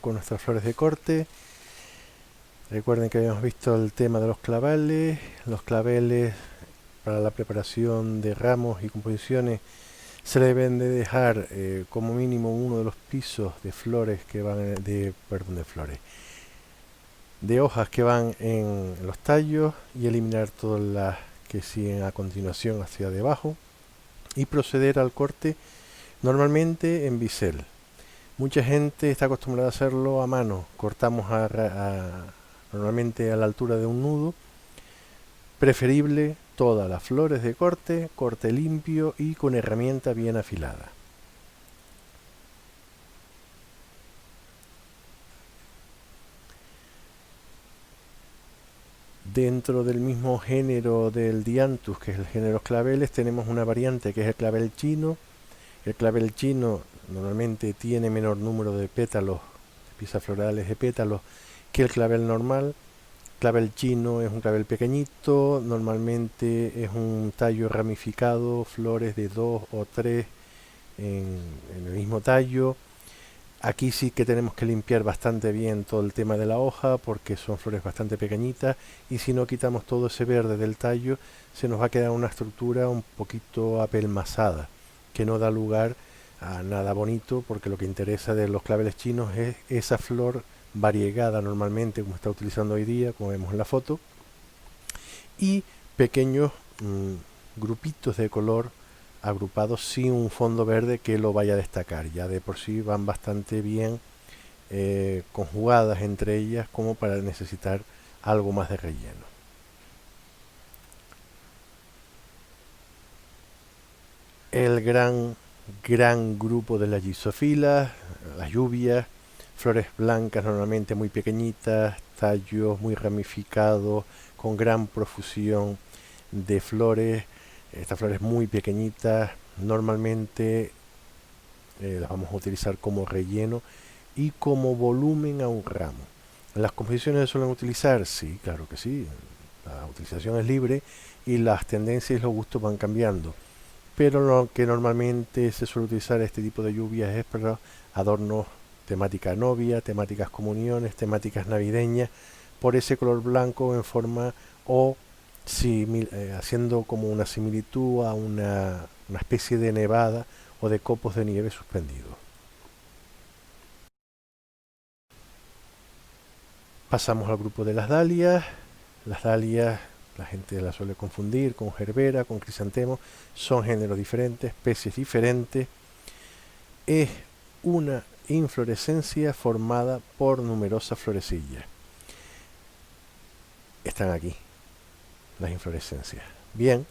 con nuestras flores de corte. Recuerden que habíamos visto el tema de los claveles. Los claveles para la preparación de ramos y composiciones se deben de dejar como mínimo uno de los pisos de flores que van de hojas que van en los tallos, y eliminar todas las que siguen a continuación hacia debajo y proceder al corte normalmente en bisel. Mucha gente está acostumbrada a hacerlo a mano. Cortamos normalmente a la altura de un nudo. Preferible todas las flores de corte, corte limpio y con herramienta bien afilada. Dentro del mismo género del Dianthus, que es el género claveles, tenemos una variante que es el clavel chino. El clavel chino normalmente tiene menor número de pétalos, de piezas florales de pétalos, que el clavel normal. Clavel chino es un clavel pequeñito, normalmente es un tallo ramificado, flores de 2 o 3 en el mismo tallo. Aquí sí que tenemos que limpiar bastante bien todo el tema de la hoja, porque son flores bastante pequeñitas, y si no quitamos todo ese verde del tallo, se nos va a quedar una estructura un poquito apelmazada, que no da lugar a nada bonito, porque lo que interesa de los claveles chinos es esa flor variegada normalmente, como está utilizando hoy día, como vemos en la foto, y pequeños grupitos de color agrupados sin un fondo verde que lo vaya a destacar. Ya de por sí van bastante bien conjugadas entre ellas como para necesitar algo más de relleno. El gran grupo de las gisofilas, las lluvias, flores blancas normalmente muy pequeñitas, tallos muy ramificados, con gran profusión de flores. Estas flores muy pequeñitas normalmente las vamos a utilizar como relleno y como volumen a un ramo. ¿Las composiciones se suelen utilizar? Sí, claro que sí. La utilización es libre y las tendencias y los gustos van cambiando. Pero lo que normalmente se suele utilizar este tipo de lluvias es para adornos temática novia, temáticas comuniones, temáticas navideñas, por ese color blanco en forma o haciendo como una similitud a una especie de nevada o de copos de nieve suspendidos. Pasamos al grupo de las dalias. Las dalias la gente las suele confundir con gerbera, con crisantemo. Son géneros diferentes, especies diferentes. Es una inflorescencia formada por numerosas florecillas. Están aquí las inflorescencias. Bien,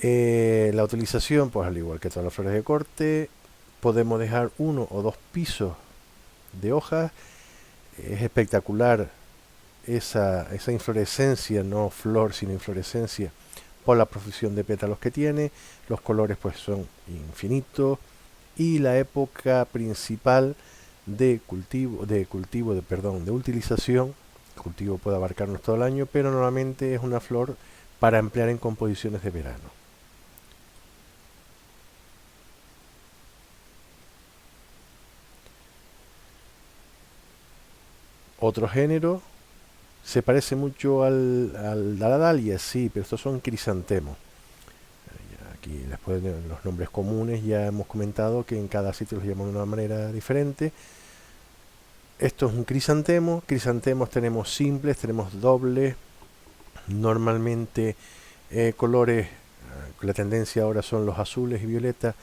la utilización, pues al igual que todas las flores de corte, podemos dejar uno o dos pisos de hojas. Es espectacular esa inflorescencia, no flor sino inflorescencia, por la profusión de pétalos que tiene. Los colores pues son infinitos, y la época principal de utilización. El cultivo puede abarcarnos todo el año, pero normalmente es una flor para emplear en composiciones de verano. Otro género se parece mucho a la dalia, sí, pero estos son crisantemos. Aquí después de los nombres comunes ya hemos comentado que en cada sitio los llaman de una manera diferente. Esto es un crisantemo. Crisantemos tenemos simples, tenemos dobles, normalmente colores, la tendencia ahora son los azules y violetas.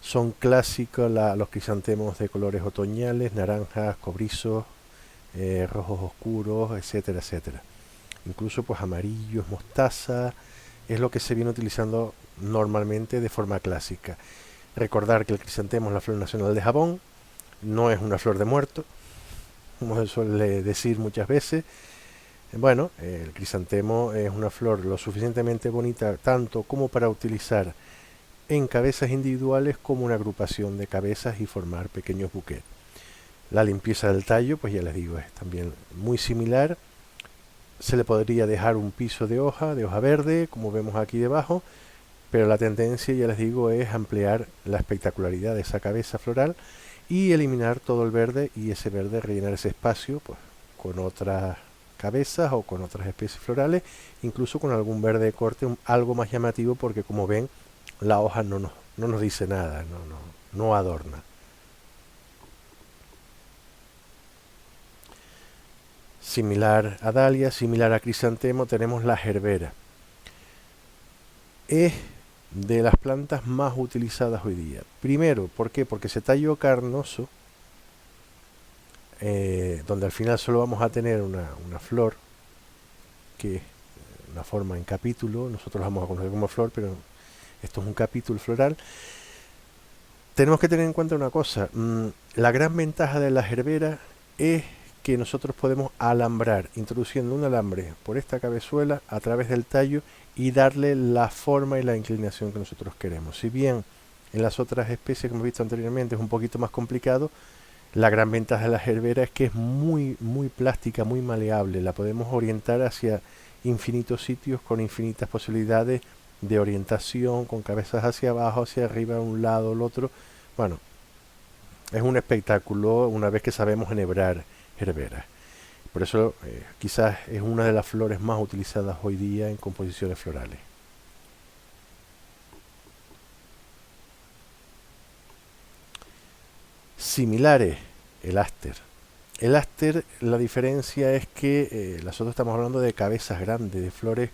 Son clásicos los crisantemos de colores otoñales, naranjas, cobrizos, rojos oscuros, etcétera, etcétera. Incluso pues amarillos, mostaza, es lo que se viene utilizando normalmente de forma clásica. Recordar que el crisantemo es la flor nacional de Japón, no es una flor de muerto, como se suele decir muchas veces. Bueno, el crisantemo es una flor lo suficientemente bonita tanto como para utilizar en cabezas individuales como una agrupación de cabezas y formar pequeños buquetes. La limpieza del tallo, pues ya les digo, es también muy similar. Se le podría dejar un piso de hoja verde, como vemos aquí debajo, pero la tendencia, ya les digo, es ampliar la espectacularidad de esa cabeza floral y eliminar todo el verde, y ese verde rellenar ese espacio pues con otras cabezas o con otras especies florales, incluso con algún verde de corte algo más llamativo, porque como ven la hoja no nos dice nada, no adorna. Similar a dalia, similar a crisantemo, tenemos la gerbera. Es de las plantas más utilizadas hoy día. Primero, ¿por qué? Porque ese tallo carnoso, donde al final solo vamos a tener una flor, que es una forma en capítulo, nosotros la vamos a conocer como flor, pero esto es un capítulo floral. Tenemos que tener en cuenta una cosa, la gran ventaja de la gerbera es que nosotros podemos alambrar, introduciendo un alambre por esta cabezuela a través del tallo y darle la forma y la inclinación que nosotros queremos. Si bien en las otras especies que hemos visto anteriormente es un poquito más complicado, la gran ventaja de la gerbera es que es muy plástica, muy maleable. La podemos orientar hacia infinitos sitios con infinitas posibilidades de orientación, con cabezas hacia abajo, hacia arriba, un lado, el otro. Bueno, es un espectáculo una vez que sabemos enhebrar gerbera. Por eso quizás es una de las flores más utilizadas hoy día en composiciones florales. Similares, el áster. El áster, la diferencia es que nosotros estamos hablando de cabezas grandes, de flores,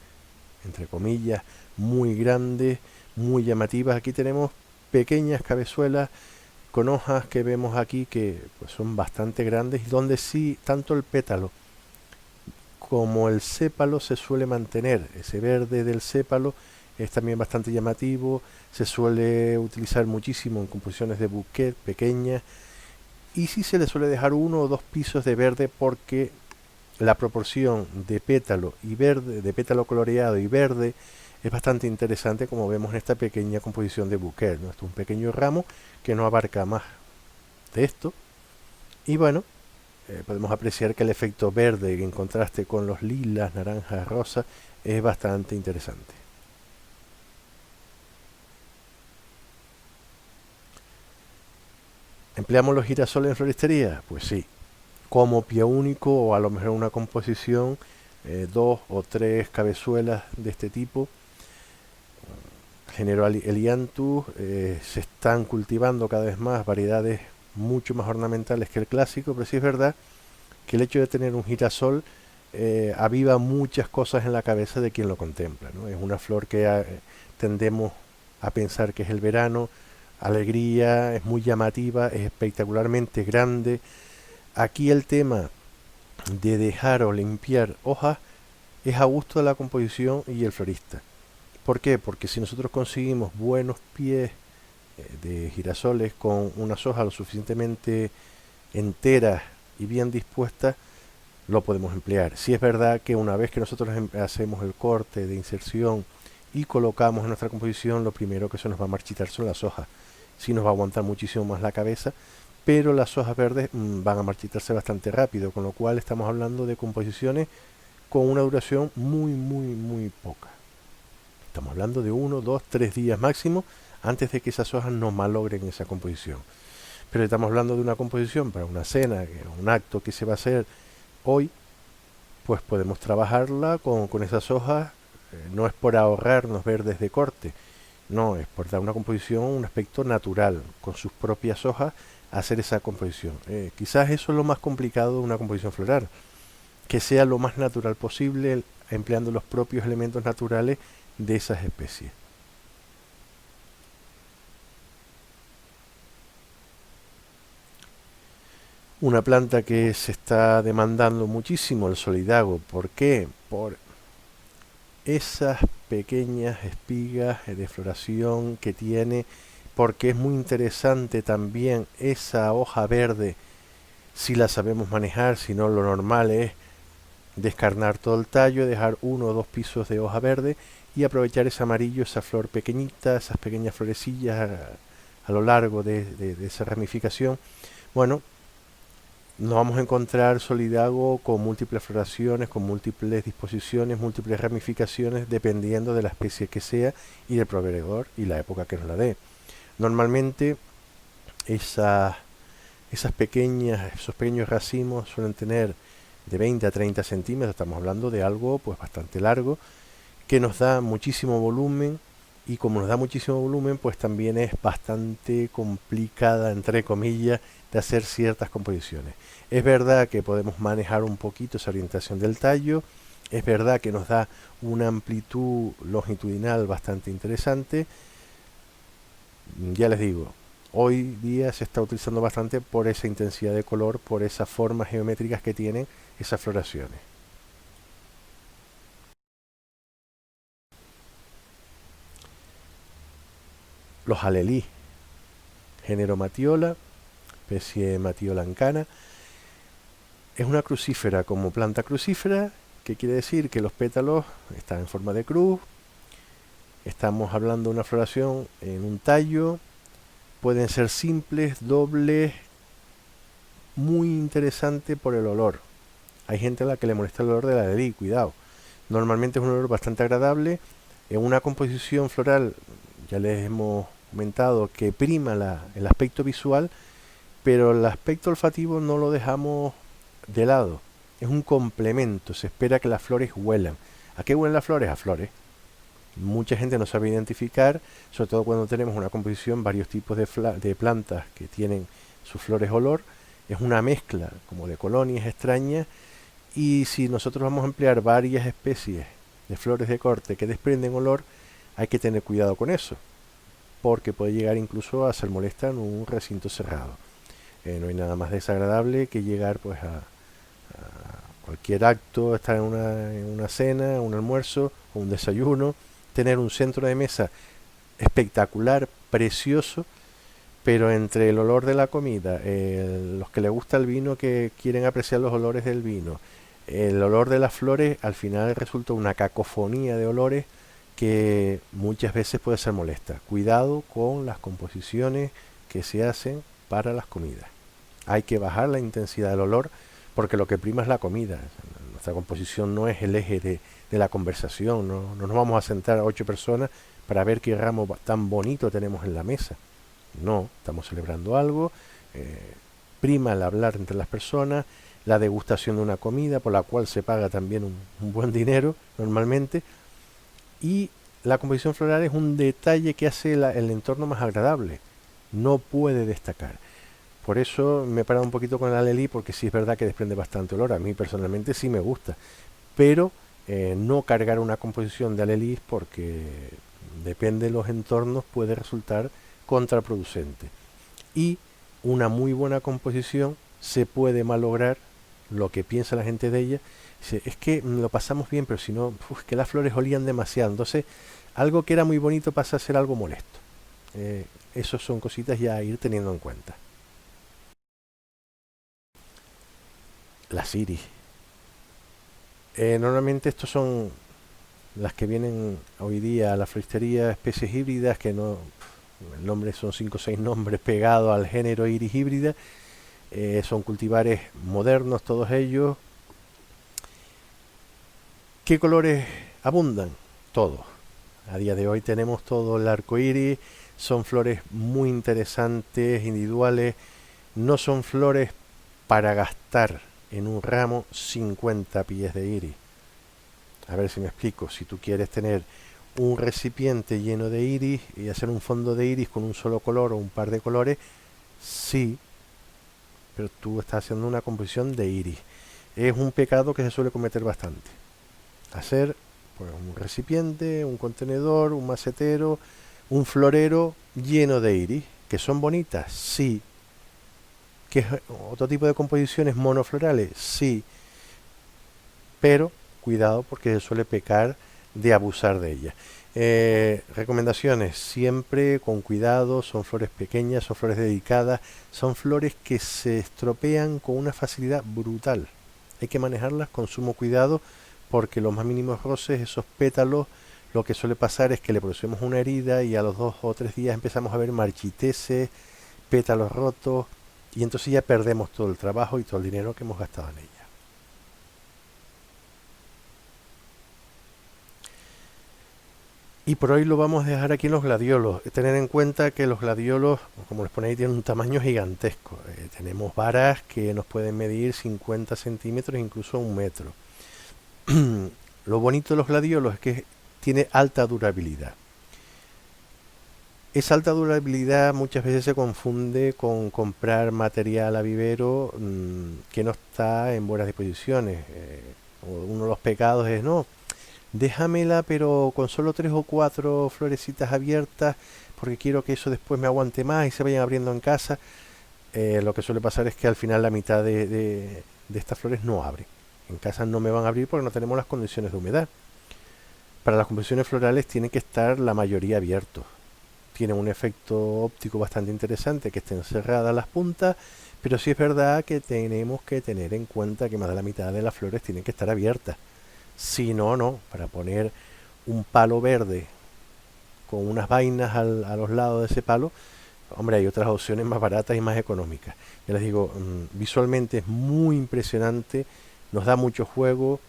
entre comillas, muy grandes, muy llamativas. Aquí tenemos pequeñas cabezuelas con hojas que vemos aquí que pues, son bastante grandes, y donde sí, tanto el pétalo como el sépalo se suele mantener. Ese verde del sépalo es también bastante llamativo, se suele utilizar muchísimo en composiciones de bouquet pequeñas, y sí se le suele dejar 1 o 2 pisos de verde, porque la proporción de pétalo y verde, de pétalo coloreado y verde, es bastante interesante, como vemos en esta pequeña composición de bouquet, ¿no? Esto es un pequeño ramo que no abarca más de esto, y bueno, podemos apreciar que el efecto verde en contraste con los lilas, naranjas, rosas es bastante interesante. ¿Empleamos los girasoles en floristería? Pues sí, como pie único, o a lo mejor una composición, 2 o 3 cabezuelas de este tipo. Género Elianthus, se están cultivando cada vez más variedades mucho más ornamentales que el clásico, pero sí es verdad que el hecho de tener un girasol aviva muchas cosas en la cabeza de quien lo contempla, ¿no? Es una flor que tendemos a pensar que es el verano, alegría, es muy llamativa, es espectacularmente grande. Aquí el tema de dejar o limpiar hojas es a gusto de la composición y el florista. ¿Por qué? Porque si nosotros conseguimos buenos pies de girasoles con unas hojas lo suficientemente enteras y bien dispuestas, lo podemos emplear. Si es verdad que una vez que nosotros hacemos el corte de inserción y colocamos en nuestra composición, lo primero que se nos va a marchitar son las hojas. Sí nos va a aguantar muchísimo más la cabeza, pero las hojas verdes van a marchitarse bastante rápido, con lo cual estamos hablando de composiciones con una duración muy poca. Estamos hablando de 1, 2, 3 días máximo antes de que esas hojas no malogren esa composición. Pero estamos hablando de una composición para una cena, un acto que se va a hacer hoy, pues podemos trabajarla con esas hojas. No es por ahorrarnos verdes de corte, no, es por dar una composición, un aspecto natural, con sus propias hojas, hacer esa composición. Quizás eso es lo más complicado de una composición floral, que sea lo más natural posible, empleando los propios elementos naturales de esas especies. Una planta que se está demandando muchísimo, el solidago. ¿Por qué? Por esas pequeñas espigas de floración que tiene, porque es muy interesante también esa hoja verde, si la sabemos manejar. Si no, lo normal es descarnar todo el tallo, dejar 1 o 2 pisos de hoja verde y aprovechar ese amarillo, esa flor pequeñita, esas pequeñas florecillas a lo largo de esa ramificación. Bueno, nos vamos a encontrar solidago con múltiples floraciones, con múltiples disposiciones, múltiples ramificaciones, dependiendo de la especie que sea y del proveedor y la época que nos la dé. Normalmente esas esos pequeños racimos suelen tener de 20 a 30 centímetros, estamos hablando de algo pues bastante largo, que nos da muchísimo volumen, y como nos da muchísimo volumen, pues también es bastante complicada, entre comillas, de hacer ciertas composiciones. Es verdad que podemos manejar un poquito esa orientación del tallo, es verdad que nos da una amplitud longitudinal bastante interesante. Ya les digo, hoy día se está utilizando bastante por esa intensidad de color, por esas formas geométricas que tienen esas floraciones. Los alelí, género Matiola, especie Matiola ancana, es una crucífera como planta crucífera, que quiere decir que los pétalos están en forma de cruz. Estamos hablando de una floración en un tallo, pueden ser simples, dobles, muy interesante por el olor. Hay gente a la que le molesta el olor del alelí, cuidado. Normalmente es un olor bastante agradable. En una composición floral, ya les hemos comentado que prima el aspecto visual, pero el aspecto olfativo no lo dejamos de lado. Es un complemento, se espera que las flores huelan. ¿A qué huelen las flores? A flores. Mucha gente no sabe identificar, sobre todo cuando tenemos una composición, varios tipos de plantas que tienen sus flores olor. Es una mezcla como de colonias extrañas, y si nosotros vamos a emplear varias especies de flores de corte que desprenden olor, hay que tener cuidado con eso, porque puede llegar incluso a ser molesta en un recinto cerrado. No hay nada más desagradable que llegar pues a cualquier acto, estar en una cena, un almuerzo o un desayuno, tener un centro de mesa espectacular, precioso, pero entre el olor de la comida, los que les gusta el vino, que quieren apreciar los olores del vino, el olor de las flores, al final resulta una cacofonía de olores que muchas veces puede ser molesta. Cuidado con las composiciones que se hacen para las comidas. Hay que bajar la intensidad del olor, porque lo que prima es la comida. Nuestra composición no es el eje de la conversación. No nos vamos a sentar a 8 personas para ver qué ramo tan bonito tenemos en la mesa. No, estamos celebrando algo. Prima el hablar entre las personas, la degustación de una comida por la cual se paga también un buen dinero normalmente, y la composición floral es un detalle que hace el entorno más agradable, no puede destacar. Por eso me he parado un poquito con el alelí, porque sí es verdad que desprende bastante olor, a mí personalmente sí me gusta, pero no cargar una composición de alelís, porque depende de los entornos, puede resultar contraproducente. Y una muy buena composición se puede malograr lo que piensa la gente de ella. Es que lo pasamos bien, pero si no, que las flores olían demasiado. Entonces, algo que era muy bonito pasa a ser algo molesto. Esas son cositas ya a ir teniendo en cuenta. Las iris. Normalmente estos son las que vienen hoy día a la floristería, especies híbridas, que no, el nombre son 5 o 6 nombres pegados al género iris híbrida. Son cultivares modernos todos ellos. ¿Qué colores abundan? Todos. A día de hoy tenemos todo el arco iris. Son flores muy interesantes, individuales. No son flores para gastar en un ramo 50 pies de iris. A ver si me explico. Si tú quieres tener un recipiente lleno de iris y hacer un fondo de iris con un solo color o un par de colores, sí, pero tú estás haciendo una composición de iris. Es un pecado que se suele cometer bastante. Hacer pues, un recipiente, un contenedor, un macetero, un florero lleno de iris, que son bonitas, sí. ¿Que es otro tipo de composiciones monoflorales? Sí. Pero cuidado, porque se suele pecar de abusar de ellas. Recomendaciones, siempre con cuidado. Son flores pequeñas, son flores dedicadas, son flores que se estropean con una facilidad brutal. Hay que manejarlas con sumo cuidado, porque los más mínimos roces, esos pétalos, lo que suele pasar es que le producimos una herida y a los 2 o 3 días empezamos a ver marchiteces, pétalos rotos, y entonces ya perdemos todo el trabajo y todo el dinero que hemos gastado en ella. Y por hoy lo vamos a dejar aquí en los gladiolos. Tener en cuenta que los gladiolos, como les ponéis, tienen un tamaño gigantesco. Tenemos varas que nos pueden medir 50 centímetros, incluso 1 metro. Lo bonito de los gladiolos es que tiene alta durabilidad. Esa alta durabilidad muchas veces se confunde con comprar material a vivero que no está en buenas disposiciones. Uno de los pecados es, no, déjamela pero con solo 3 o 4 florecitas abiertas porque quiero que eso después me aguante más y se vayan abriendo en casa. Lo que suele pasar es que al final la mitad de estas flores no abren. En casa no me van a abrir porque no tenemos las condiciones de humedad. Para las composiciones florales tienen que estar la mayoría abiertos. Tienen un efecto óptico bastante interesante que estén cerradas las puntas, pero sí es verdad que tenemos que tener en cuenta que más de la mitad de las flores tienen que estar abiertas. Si no, no, para poner un palo verde con unas vainas a los lados de ese palo, hombre, hay otras opciones más baratas y más económicas. Ya les digo, visualmente es muy impresionante, nos da mucho juego.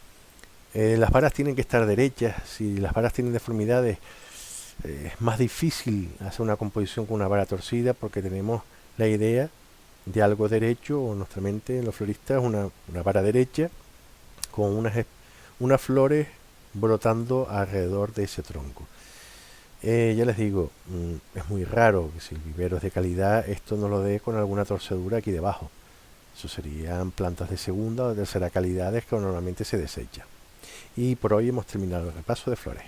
Las varas tienen que estar derechas, si las varas tienen deformidades, es más difícil hacer una composición con una vara torcida porque tenemos la idea de algo derecho, o nuestra mente en los floristas una vara derecha con unas flores brotando alrededor de ese tronco. Ya les digo, es muy raro que si el vivero es de calidad, esto no lo dé con alguna torcedura aquí debajo. Eso serían plantas de segunda o de tercera calidad que normalmente se desechan. Y por hoy hemos terminado el repaso de flores.